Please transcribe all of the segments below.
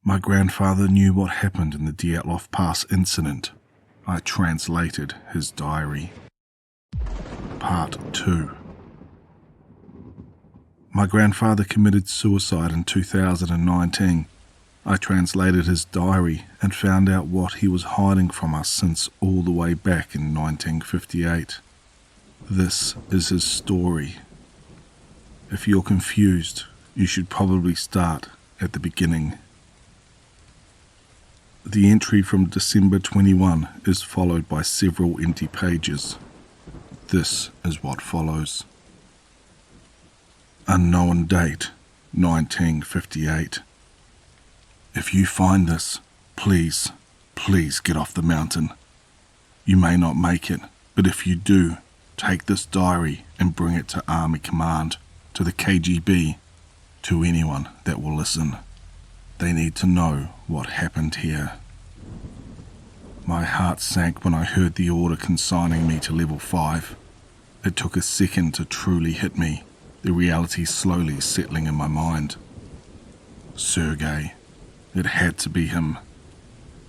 My grandfather knew what happened in the Dyatlov Pass Incident. I translated his diary. Part 2. My grandfather committed suicide in 2019. I translated his diary and found out what he was hiding from us since all the way back in 1958. This is his story. If you're confused, you should probably start at the beginning. The entry from December 21 is followed by several empty pages. This is what follows. Unknown date, 1958. If you find this, please get off the mountain. You may not make it, but if you do, take this diary and bring it to Army Command, to the KGB, to anyone that will listen. They need to know what happened here. My heart sank when I heard the order consigning me to level 5. It took a second to truly hit me, the reality slowly settling in my mind. Sergei. It had to be him.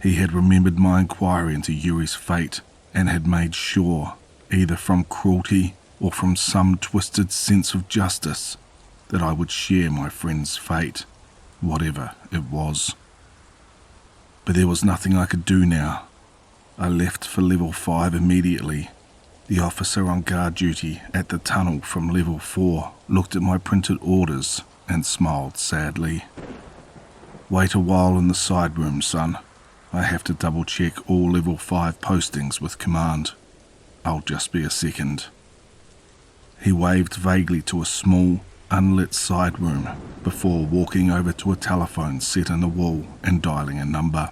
He had remembered my inquiry into Yuri's fate and had made sure, either from cruelty or from some twisted sense of justice, that I would share my friend's fate, whatever it was. But there was nothing I could do now. I left for level 5 immediately. The officer on guard duty at the tunnel from level 4 looked at my printed orders and smiled sadly. Wait a while in the side room, son. I have to double check all level 5 postings with command. I'll just be a second. He waved vaguely to a small, unlit side room before walking over to a telephone set in the wall and dialing a number.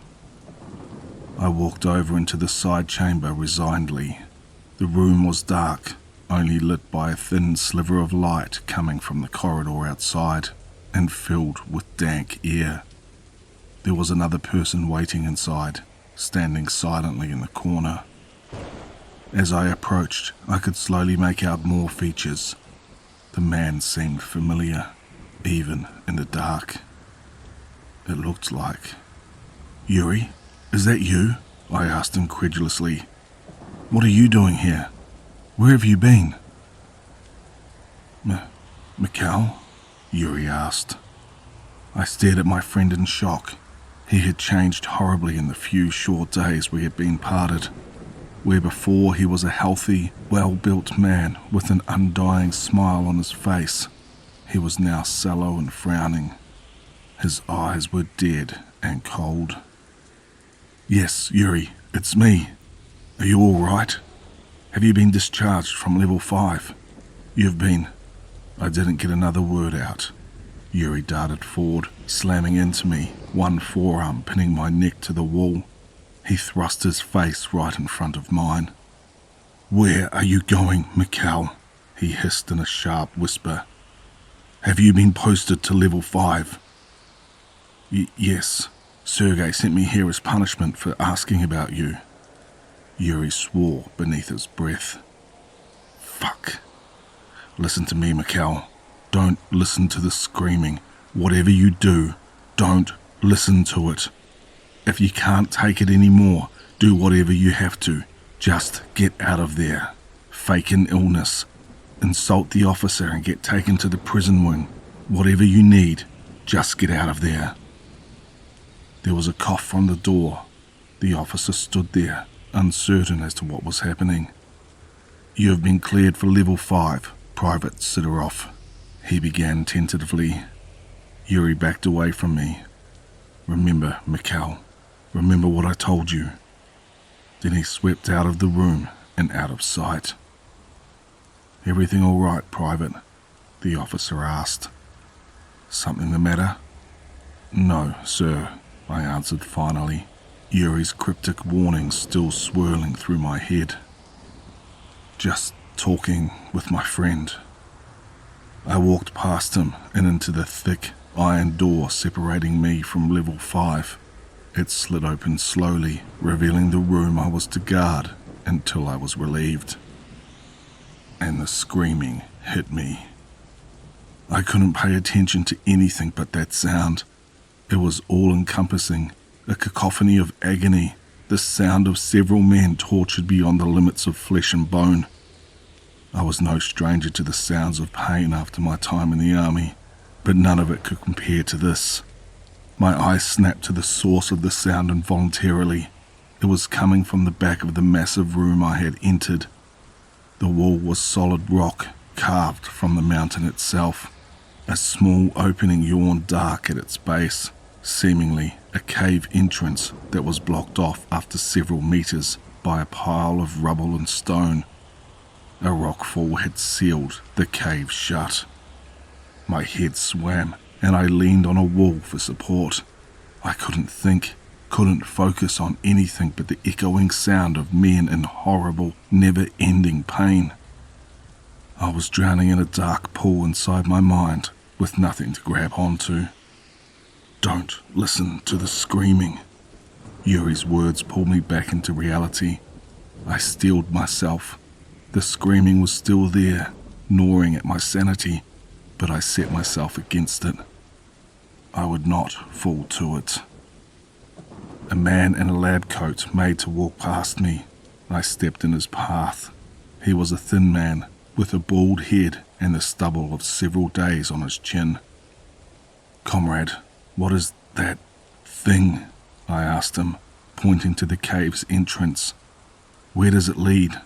I walked over into the side chamber resignedly. The room was dark, only lit by a thin sliver of light coming from the corridor outside and filled with dank air. There was another person waiting inside, standing silently in the corner. As I approached, I could slowly make out more features. The man seemed familiar, even in the dark. It looked like... Yuri, is that you? I asked incredulously. What are you doing here? Where have you been? Mikhail? Yuri asked. I stared at my friend in shock. He had changed horribly in the few short days we had been parted. Where before he was a healthy, well-built man with an undying smile on his face, he was now sallow and frowning. His eyes were dead and cold. Yes, Yuri, it's me. Are you all right? Have you been discharged from level 5? You've been... I didn't get another word out. Yuri darted forward, slamming into me, one forearm pinning my neck to the wall. He thrust his face right in front of mine. Where are you going, Mikhail? He hissed in a sharp whisper. Have you been posted to level 5? Yes. Sergei sent me here as punishment for asking about you. Yuri swore beneath his breath. Fuck. Listen to me, Mikhail. Don't listen to the screaming. Whatever you do, don't listen to it. If you can't take it anymore, do whatever you have to. Just get out of there. Fake an illness. Insult the officer and get taken to the prison wing. Whatever you need, just get out of there. There was a cough from the door. The officer stood there, uncertain as to what was happening. You have been cleared for level 5, Private Sidorov. He began tentatively. Yuri backed away from me. Remember, Mikhail. Remember what I told you. Then he swept out of the room and out of sight. Everything all right, Private? The officer asked. Something the matter? No, sir, I answered finally, Yuri's cryptic warnings still swirling through my head. Just talking with my friend. I walked past him and into the thick iron door separating me from level 5. It slid open slowly, revealing the room I was to guard until I was relieved. And the screaming hit me. I couldn't pay attention to anything but that sound. It was all-encompassing, a cacophony of agony, the sound of several men tortured beyond the limits of flesh and bone. I was no stranger to the sounds of pain after my time in the army, but none of it could compare to this. My eyes snapped to the source of the sound involuntarily. It was coming from the back of the massive room I had entered. The wall was solid rock, carved from the mountain itself. A small opening yawned dark at its base, seemingly a cave entrance that was blocked off after several meters by a pile of rubble and stone. A rockfall had sealed the cave shut. My head swam, and I leaned on a wall for support. I couldn't think, couldn't focus on anything but the echoing sound of men in horrible, never-ending pain. I was drowning in a dark pool inside my mind, with nothing to grab onto. Don't listen to the screaming. Yuri's words pulled me back into reality. I steeled myself. The screaming was still there, gnawing at my sanity, but I set myself against it. I would not fall to it. A man in a lab coat made to walk past me. I stepped in his path. He was a thin man, with a bald head and the stubble of several days on his chin. "Comrade, what is that thing?" I asked him, pointing to the cave's entrance. "Where does it lead?"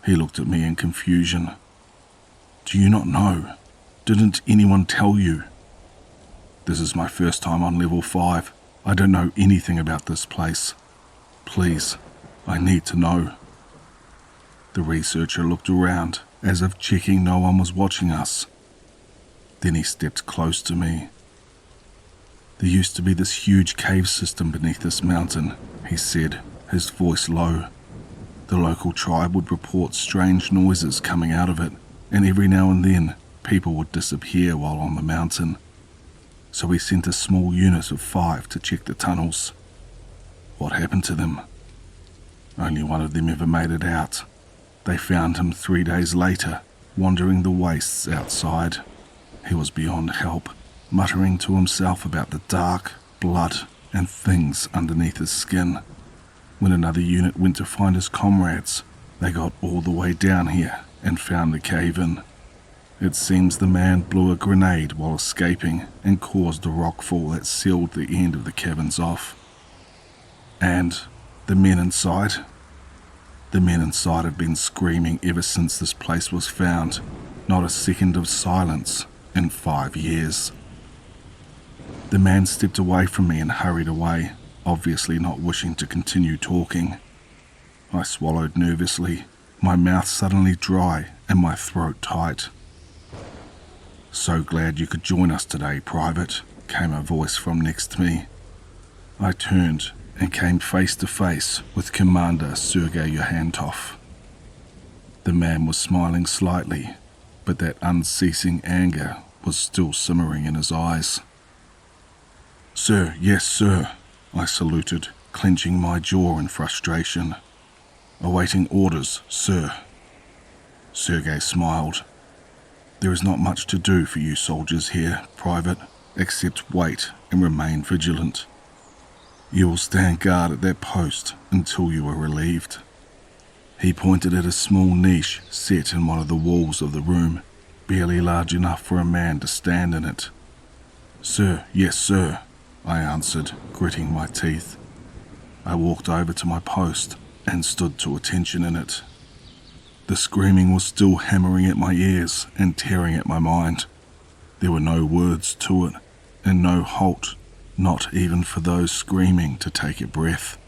He looked at me in confusion. "Do you not know? Didn't anyone tell you?" "This is my first time on level 5. I don't know anything about this place. Please, I need to know." The researcher looked around, as if checking no one was watching us. Then he stepped close to me. "There used to be this huge cave system beneath this mountain," he said, his voice low. "The local tribe would report strange noises coming out of it, and every now and then people would disappear while on the mountain. So we sent a small unit of 5 to check the tunnels. What happened to them? Only one of them ever made it out. They found him 3 days later, wandering the wastes outside. He was beyond help, muttering to himself about the dark, blood, and things underneath his skin. When another unit went to find his comrades, they got all the way down here and found the cave-in. It seems the man blew a grenade while escaping and caused a rockfall that sealed the end of the cabins off. And the men inside? The men inside have been screaming ever since this place was found. Not a second of silence in 5 years." The man stepped away from me and hurried away, obviously not wishing to continue talking. I swallowed nervously, my mouth suddenly dry and my throat tight. "So glad you could join us today, Private," came a voice from next to me. I turned and came face to face with Commander Sergei Yohantov. The man was smiling slightly, but that unceasing anger was still simmering in his eyes. "Sir, yes, sir," I saluted, clenching my jaw in frustration. "Awaiting orders, sir." Sergei smiled. "There is not much to do for you soldiers here, Private, except wait and remain vigilant. You will stand guard at that post until you are relieved." He pointed at a small niche set in one of the walls of the room, barely large enough for a man to stand in it. "Sir, yes, sir," I answered, gritting my teeth. I walked over to my post and stood to attention in it. The screaming was still hammering at my ears and tearing at my mind. There were no words to it, and no halt, not even for those screaming to take a breath.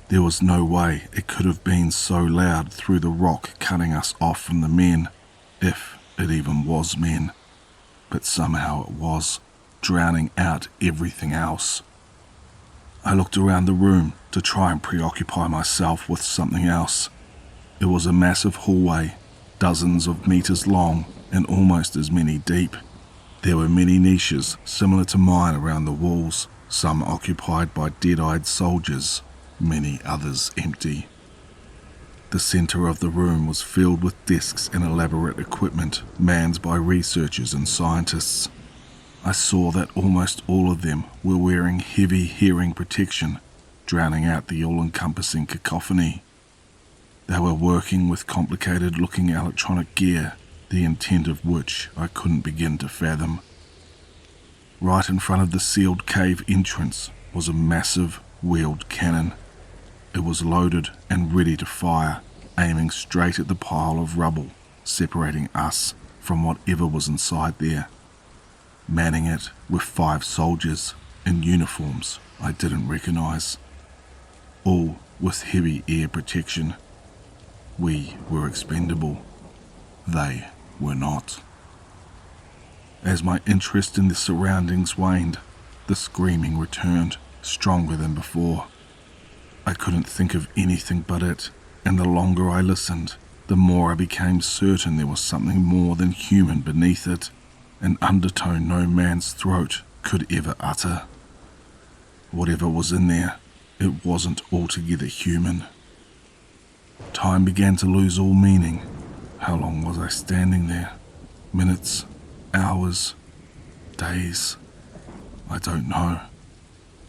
There was no way it could have been so loud through the rock cutting us off from the men, if it even was men. But somehow it was, drowning out everything else. I looked around the room to try and preoccupy myself with something else. It was a massive hallway, dozens of meters long and almost as many deep. There were many niches similar to mine around the walls, some occupied by dead-eyed soldiers, many others empty. The center of the room was filled with desks and elaborate equipment manned by researchers and scientists. I saw that almost all of them were wearing heavy hearing protection, drowning out the all-encompassing cacophony. They were working with complicated-looking electronic gear, the intent of which I couldn't begin to fathom. Right in front of the sealed cave entrance was a massive wheeled cannon. It was loaded and ready to fire, aiming straight at the pile of rubble, separating us from whatever was inside there. Manning it were 5 soldiers in uniforms I didn't recognize, all with heavy air protection. We were expendable. They were not. As my interest in the surroundings waned, the screaming returned, stronger than before. I couldn't think of anything but it, and the longer I listened, the more I became certain there was something more than human beneath it, an undertone no man's throat could ever utter. Whatever was in there, it wasn't altogether human. Time began to lose all meaning. How long was I standing there? Minutes? Hours? Days? I don't know.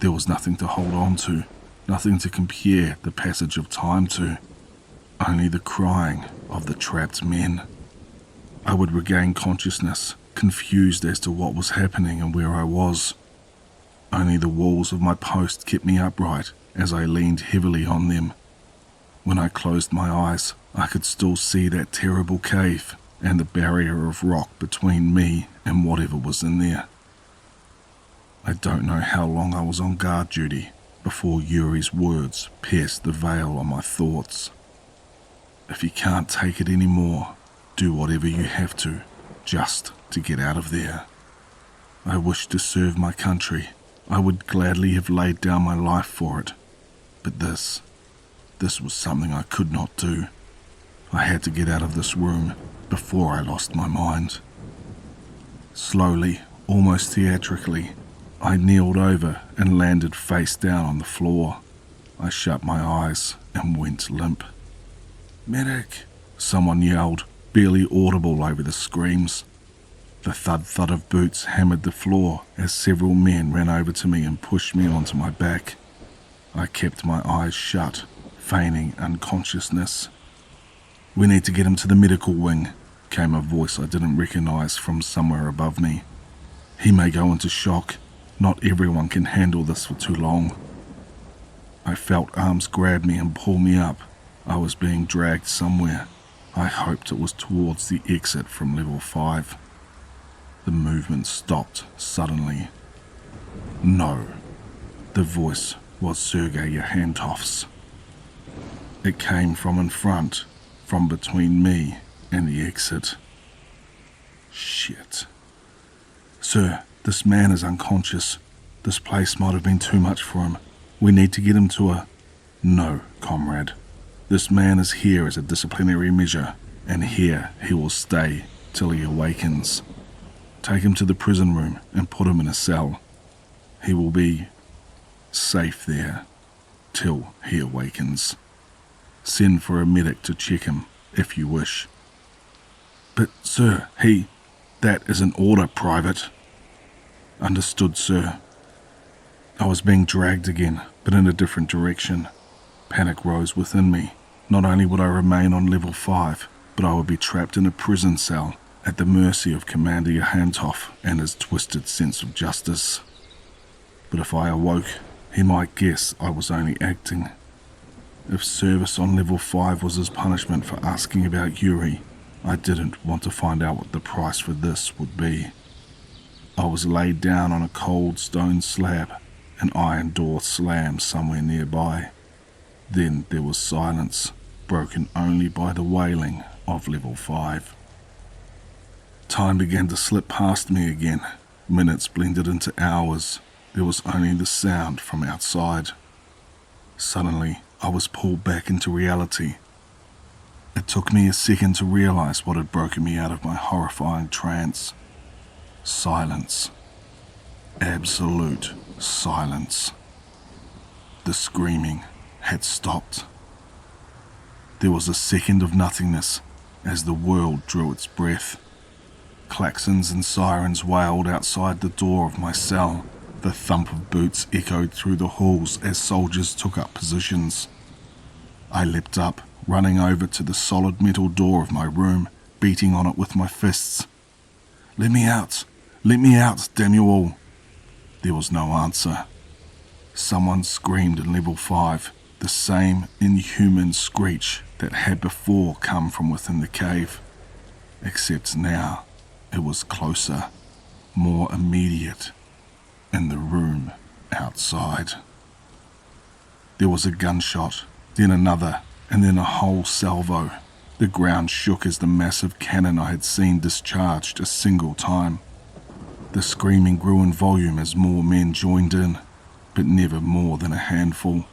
There was nothing to hold on to, nothing to compare the passage of time to. Only the crying of the trapped men. I would regain consciousness, confused as to what was happening and where I was. Only the walls of my post kept me upright as I leaned heavily on them. When I closed my eyes, I could still see that terrible cave and the barrier of rock between me and whatever was in there. I don't know how long I was on guard duty before Yuri's words pierced the veil on my thoughts. If you can't take it anymore, do whatever you have to, just to get out of there. I wish to serve my country. I would gladly have laid down my life for it. But this was something I could not do. I had to get out of this room before I lost my mind. Slowly, almost theatrically, I kneeled over and landed face down on the floor. I shut my eyes and went limp. "Medic!" someone yelled, barely audible over the screams. The thud-thud of boots hammered the floor as several men ran over to me and pushed me onto my back. I kept my eyes shut, feigning unconsciousness. "We need to get him to the medical wing," came a voice I didn't recognize from somewhere above me. "He may go into shock. Not everyone can handle this for too long." I felt arms grab me and pull me up. I was being dragged somewhere. I hoped it was towards the exit from level 5. The movement stopped suddenly. No. The voice was Sergei Yahantov's. It came from in front, from between me and the exit. Shit. "Sir, this man is unconscious. This place might have been too much for him. We need to get him to a..." "No, comrade. This man is here as a disciplinary measure, and here he will stay till he awakens. Take him to the prison room and put him in a cell. He will be safe there till he awakens. Send for a medic to check him, if you wish." "But, sir, that is an order, Private." "Understood, sir." I was being dragged again, but in a different direction. Panic rose within me. Not only would I remain on level 5, but I would be trapped in a prison cell at the mercy of Commander Yahantov and his twisted sense of justice. But if I awoke, he might guess I was only acting. If service on level 5 was his punishment for asking about Yuri, I didn't want to find out what the price for this would be. I was laid down on a cold stone slab. An iron door slammed somewhere nearby. Then there was silence, broken only by the wailing of level 5. Time began to slip past me again. Minutes blended into hours. There was only the sound from outside. Suddenly, I was pulled back into reality. It took me a second to realize what had broken me out of my horrifying trance. Silence. Absolute silence. The screaming had stopped. There was a second of nothingness as the world drew its breath. Klaxons and sirens wailed outside the door of my cell. The thump of boots echoed through the halls as soldiers took up positions. I leapt up, running over to the solid metal door of my room, beating on it with my fists. "Let me out! Let me out, damn you all!" There was no answer. Someone screamed in level 5, the same inhuman screech that had before come from within the cave. Except now, it was closer, more immediate, in the room outside. There was a gunshot, then another, and then a whole salvo. The ground shook as the massive cannon I had seen discharged a single time. The screaming grew in volume as more men joined in, but never more than a handful.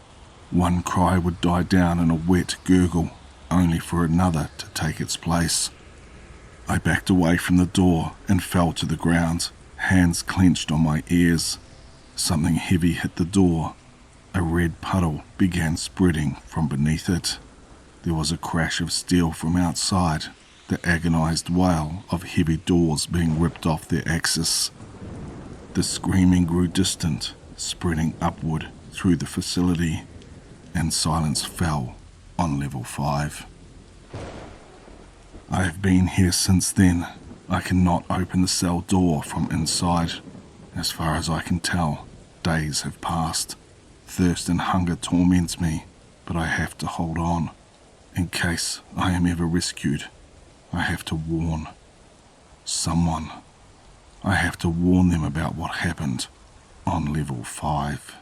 One cry would die down in a wet gurgle, only for another to take its place. I backed away from the door and fell to the ground, hands clenched on my ears. Something heavy hit the door. A red puddle began spreading from beneath it. There was a crash of steel from outside, the agonized wail of heavy doors being ripped off their axis. The screaming grew distant, spreading upward through the facility, and silence fell on level 5. I have been here since then. I cannot open the cell door from inside. As far as I can tell, days have passed. Thirst and hunger torments me, but I have to hold on. In case I am ever rescued, I have to warn someone. I have to warn them about what happened on level 5.